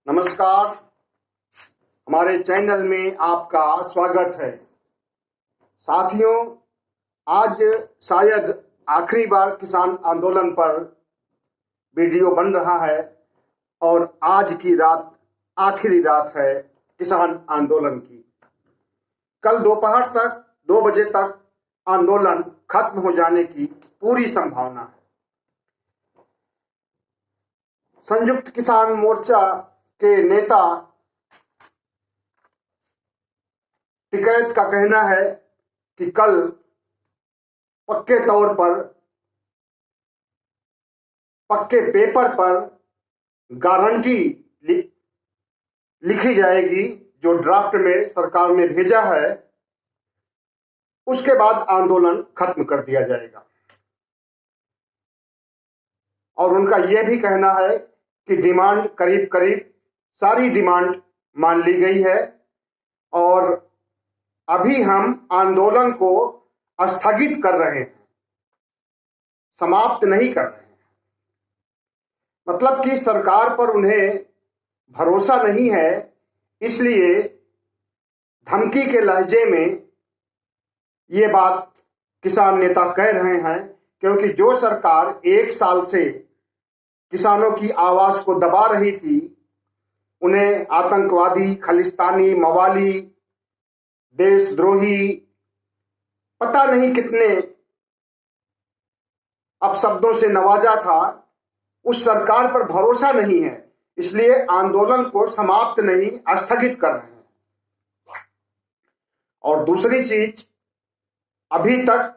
नमस्कार। हमारे चैनल में आपका स्वागत है। साथियों, आज शायद आखिरी बार किसान आंदोलन पर वीडियो बन रहा है और आज की रात आखिरी रात है किसान आंदोलन की। कल दोपहर तक 2 बजे तक आंदोलन खत्म हो जाने की पूरी संभावना है। संयुक्त किसान मोर्चा के नेता टिकैत का कहना है कि कल पक्के तौर पर पक्के पेपर पर गारंटी लिखी जाएगी जो ड्राफ्ट में सरकार ने भेजा है, उसके बाद आंदोलन खत्म कर दिया जाएगा। और उनका यह भी कहना है कि डिमांड करीब करीब सारी डिमांड मान ली गई है और अभी हम आंदोलन को स्थगित कर रहे हैं, समाप्त नहीं कर रहे हैं। मतलब कि सरकार पर उन्हें भरोसा नहीं है, इसलिए धमकी के लहजे में ये बात किसान नेता कह रहे हैं, क्योंकि जो सरकार 1 साल से किसानों की आवाज को दबा रही थी, उन्हें आतंकवादी, खालिस्तानी, मवाली, देशद्रोही, पता नहीं कितने अपशब्दों से नवाजा था, उस सरकार पर भरोसा नहीं है, इसलिए आंदोलन को समाप्त नहीं, स्थगित कर रहे हैं। और दूसरी चीज, अभी तक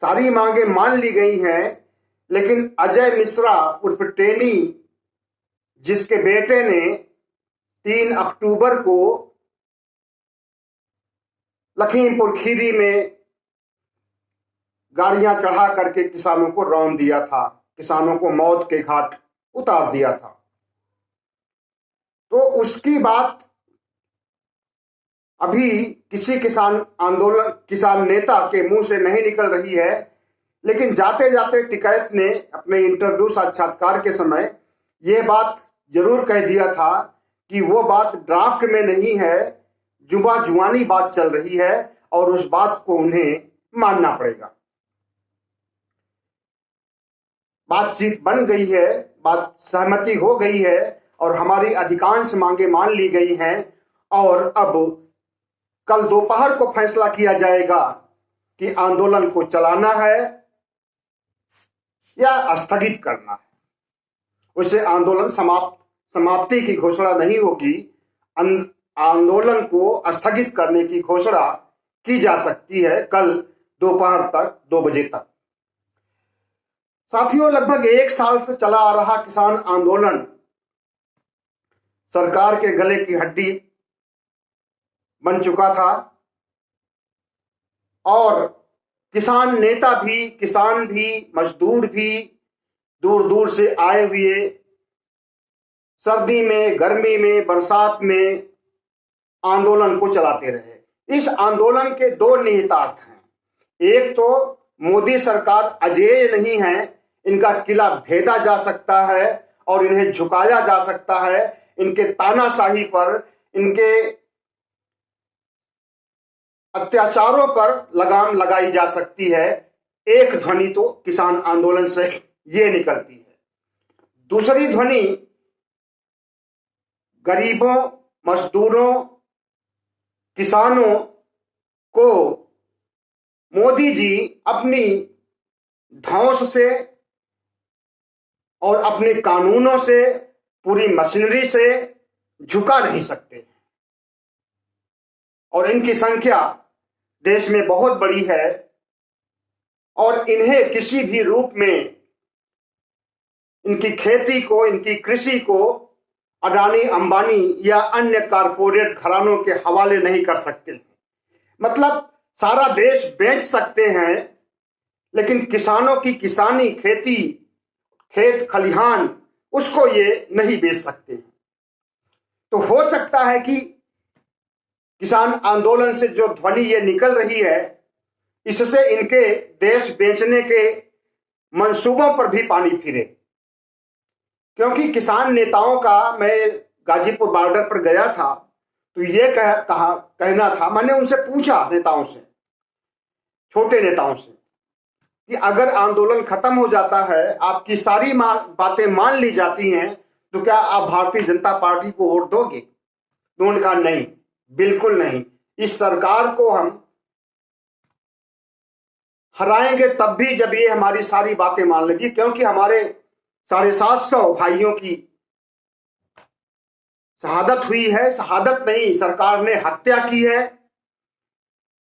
सारी मांगे मान ली गई हैं, लेकिन अजय मिश्रा उर्फ टेनी, जिसके बेटे ने 3 अक्टूबर को लखीमपुर खीरी में गाड़ियां चढ़ा करके किसानों को रौंद दिया था, किसानों को मौत के घाट उतार दिया था, तो उसकी बात अभी किसी किसान नेता के मुंह से नहीं निकल रही है। लेकिन जाते जाते टिकैत ने अपने इंटरव्यू साक्षात्कार के समय यह बात जरूर कह दिया था कि वो बात ड्राफ्ट में नहीं है, जुबानी बात चल रही है और उस बात को उन्हें मानना पड़ेगा। बातचीत बन गई है, बात सहमति हो गई है और हमारी अधिकांश मांगे मान ली गई हैं और अब कल दोपहर को फैसला किया जाएगा कि आंदोलन को चलाना है या स्थगित करना है। उसे आंदोलन समाप्ति की घोषणा नहीं होगी, आंदोलन को स्थगित करने की घोषणा की जा सकती है कल दोपहर तक 2 बजे तक। साथियों, लगभग 1 साल से चला आ रहा किसान आंदोलन सरकार के गले की हड्डी बन चुका था और किसान नेता भी, किसान भी, मजदूर भी दूर दूर से आए हुए सर्दी में, गर्मी में, बरसात में आंदोलन को चलाते रहे। इस आंदोलन के 2 निहितार्थ हैं। एक तो मोदी सरकार अजेय नहीं है, इनका किला भेदा जा सकता है और इन्हें झुकाया जा सकता है, इनके तानाशाही पर, इनके अत्याचारों पर लगाम लगाई जा सकती है। एक ध्वनि तो किसान आंदोलन से ये निकलती है। दूसरी ध्वनि गरीबों, मजदूरों, किसानों को मोदी जी अपनी धौंस से और अपने कानूनों से, पूरी मशीनरी से झुका नहीं सकते और इनकी संख्या देश में बहुत बड़ी है और इन्हें किसी भी रूप में इनकी खेती को, इनकी कृषि को अडानी, अंबानी या अन्य कारपोरेट घरानों के हवाले नहीं कर सकते। मतलब सारा देश बेच सकते हैं, लेकिन किसानों की किसानी, खेती, खेत खलिहान, उसको ये नहीं बेच सकते। तो हो सकता है कि किसान आंदोलन से जो ध्वनि ये निकल रही है, इससे इनके देश बेचने के मंसूबों पर भी पानी फिरे, क्योंकि किसान नेताओं का मैं गाजीपुर बॉर्डर पर गया था तो ये कहना था, मैंने उनसे पूछा, नेताओं से, छोटे नेताओं से, कि अगर आंदोलन खत्म हो जाता है, आपकी सारी बातें मान ली जाती हैं, तो क्या आप भारतीय जनता पार्टी को वोट दोगे? तो उन्होंने कहा नहीं, बिल्कुल नहीं, इस सरकार को हम हराएंगे तब भी जब ये हमारी सारी बातें मान लेगी, क्योंकि हमारे 750 भाइयों की शहादत हुई है, शहादत नहीं, सरकार ने हत्या की है,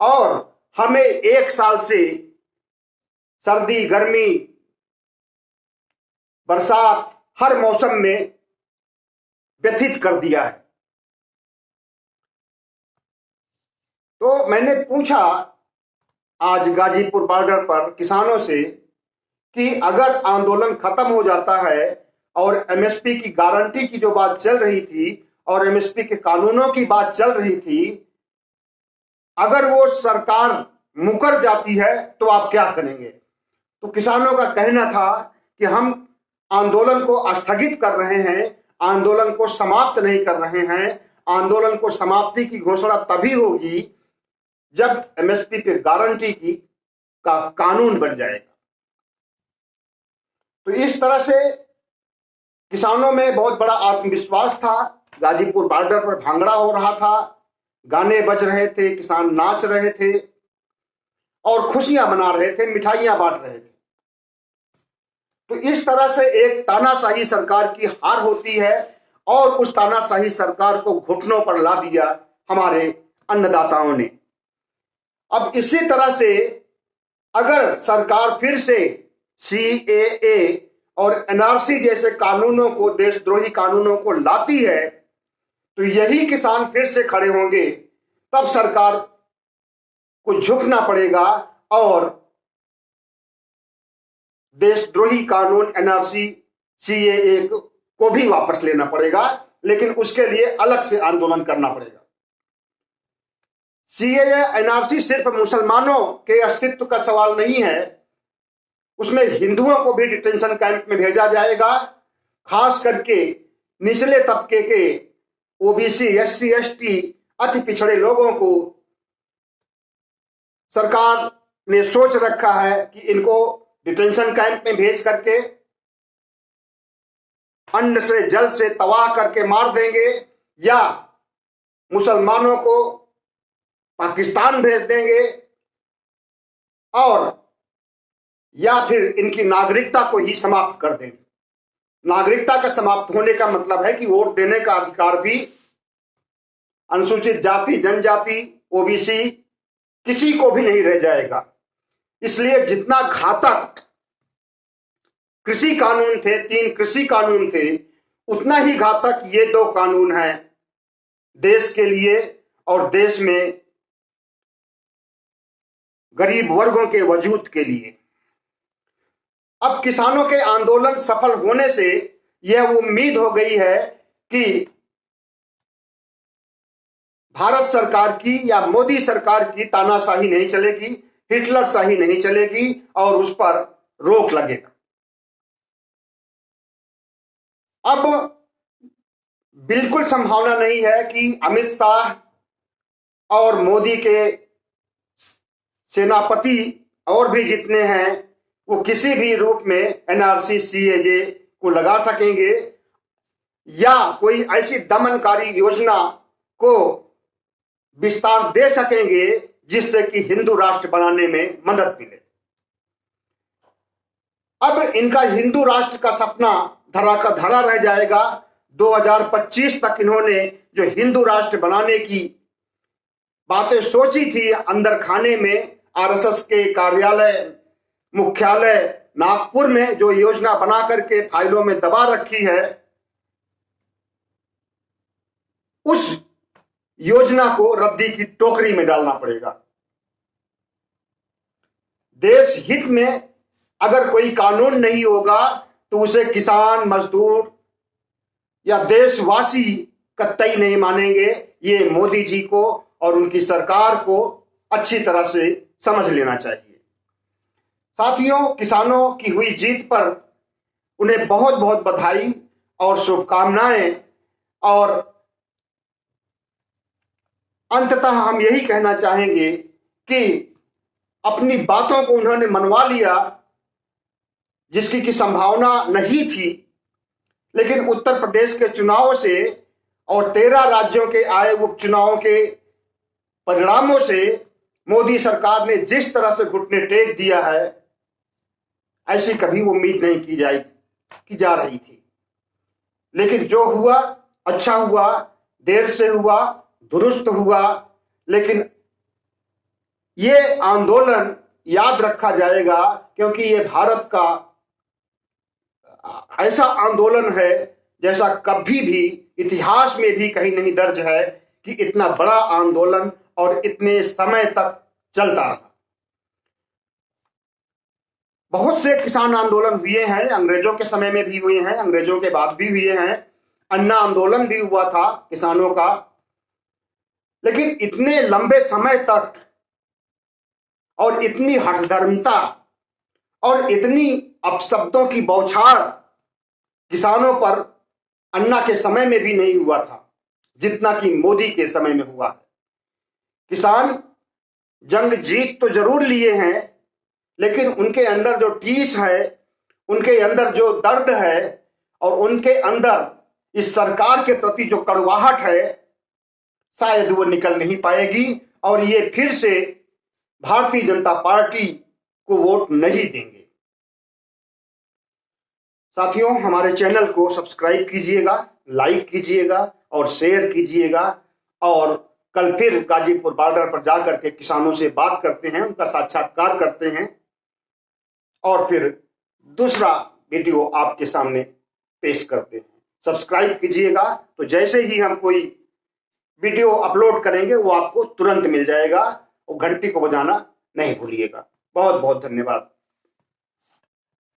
और हमें 1 साल से सर्दी, गर्मी, बरसात हर मौसम में व्यथित कर दिया है। तो मैंने पूछा आज गाजीपुर बॉर्डर पर किसानों से कि अगर आंदोलन खत्म हो जाता है और एमएसपी की गारंटी की जो बात चल रही थी और एमएसपी के कानूनों की बात चल रही थी, अगर वो सरकार मुकर जाती है तो आप क्या करेंगे? तो किसानों का कहना था कि हम आंदोलन को स्थगित कर रहे हैं, आंदोलन को समाप्त नहीं कर रहे हैं, आंदोलन को समाप्ति की घोषणा तभी होगी जब एमएसपी पे गारंटी का कानून बन जाएगा। तो इस तरह से किसानों में बहुत बड़ा आत्मविश्वास था। गाजीपुर बॉर्डर पर भांगड़ा हो रहा था, गाने बज रहे थे, किसान नाच रहे थे और खुशियां मना रहे थे, मिठाइयां बांट रहे थे। तो इस तरह से एक तानाशाही सरकार की हार होती है और उस तानाशाही सरकार को घुटनों पर ला दिया हमारे अन्नदाताओं ने। अब इसी तरह से अगर सरकार फिर से सीएए और एनआरसी जैसे कानूनों को, देशद्रोही कानूनों को लाती है, तो यही किसान फिर से खड़े होंगे, तब सरकार को झुकना पड़ेगा और देशद्रोही कानून एनआरसी, सीएए को भी वापस लेना पड़ेगा, लेकिन उसके लिए अलग से आंदोलन करना पड़ेगा। सीएए, एनआरसी सिर्फ मुसलमानों के अस्तित्व का सवाल नहीं है, उसमें हिंदुओं को भी डिटेंशन कैंप में भेजा जाएगा, खास करके निचले तबके के ओबीसी, एससी, एसटी, अति पिछड़े लोगों को सरकार ने सोच रखा है कि इनको डिटेंशन कैंप में भेज करके अन्न से जल से तबाह करके मार देंगे, या मुसलमानों को पाकिस्तान भेज देंगे, और या फिर इनकी नागरिकता को ही समाप्त कर देंगे। नागरिकता का समाप्त होने का मतलब है कि वोट देने का अधिकार भी अनुसूचित जाति, जनजाति, ओबीसी किसी को भी नहीं रह जाएगा। इसलिए जितना घातक कृषि कानून थे, 3 कृषि कानून थे, उतना ही घातक ये 2 कानून हैं देश के लिए और देश में गरीब वर्गों के वजूद के लिए। अब किसानों के आंदोलन सफल होने से यह उम्मीद हो गई है कि भारत सरकार की या मोदी सरकार की तानाशाही नहीं चलेगी, हिटलरशाही नहीं चलेगी और उस पर रोक लगेगा। अब बिल्कुल संभावना नहीं है कि अमित शाह और मोदी के सेनापति और भी जितने हैं वो किसी भी रूप में एनआरसी, सीएए को लगा सकेंगे या कोई ऐसी दमनकारी योजना को विस्तार दे सकेंगे जिससे कि हिंदू राष्ट्र बनाने में मदद मिले। अब इनका हिंदू राष्ट्र का सपना धरा का धरा रह जाएगा। 2025 तक इन्होंने जो हिंदू राष्ट्र बनाने की बातें सोची थी अंदर खाने में, आरएसएस के कार्यालय मुख्यालय नागपुर में जो योजना बना करके फाइलों में दबा रखी है, उस योजना को रद्दी की टोकरी में डालना पड़ेगा। देश हित में अगर कोई कानून नहीं होगा तो उसे किसान, मजदूर या देशवासी कतई नहीं मानेंगे। ये मोदी जी को और उनकी सरकार को अच्छी तरह से समझ लेना चाहिए। साथियों, किसानों की हुई जीत पर उन्हें बहुत बहुत बधाई और शुभकामनाएं। और अंततः हम यही कहना चाहेंगे कि अपनी बातों को उन्होंने मनवा लिया, जिसकी की संभावना नहीं थी, लेकिन उत्तर प्रदेश के चुनाव से और 13 राज्यों के आए उपचुनावों के परिणामों से मोदी सरकार ने जिस तरह से घुटने टेक दिया है, ऐसी कभी उम्मीद नहीं की जा रही थी। लेकिन जो हुआ अच्छा हुआ, देर से हुआ, दुरुस्त हुआ, लेकिन ये आंदोलन याद रखा जाएगा, क्योंकि ये भारत का ऐसा आंदोलन है जैसा कभी भी इतिहास में भी कहीं नहीं दर्ज है कि इतना बड़ा आंदोलन और इतने समय तक चलता रहा। बहुत से किसान आंदोलन हुए हैं, अंग्रेजों के समय में भी हुए हैं, अंग्रेजों के बाद भी हुए हैं, अन्ना आंदोलन भी हुआ था किसानों का, लेकिन इतने लंबे समय तक और इतनी हठधर्मिता और इतनी अपशब्दों की बौछार किसानों पर अन्ना के समय में भी नहीं हुआ था जितना कि मोदी के समय में हुआ है। किसान जंग जीत तो जरूर लिए हैं, लेकिन उनके अंदर जो टीस है, उनके अंदर जो दर्द है और उनके अंदर इस सरकार के प्रति जो कड़वाहट है, शायद वो निकल नहीं पाएगी और ये फिर से भारतीय जनता पार्टी को वोट नहीं देंगे। साथियों, हमारे चैनल को सब्सक्राइब कीजिएगा, लाइक कीजिएगा और शेयर कीजिएगा। और कल फिर गाजीपुर बॉर्डर पर जाकर के किसानों से बात करते हैं, उनका साक्षात्कार करते हैं और फिर दूसरा वीडियो आपके सामने पेश करते हैं। सब्सक्राइब कीजिएगा तो जैसे ही हम कोई वीडियो अपलोड करेंगे वो आपको तुरंत मिल जाएगा, और घंटी को बजाना नहीं भूलिएगा। बहुत बहुत धन्यवाद।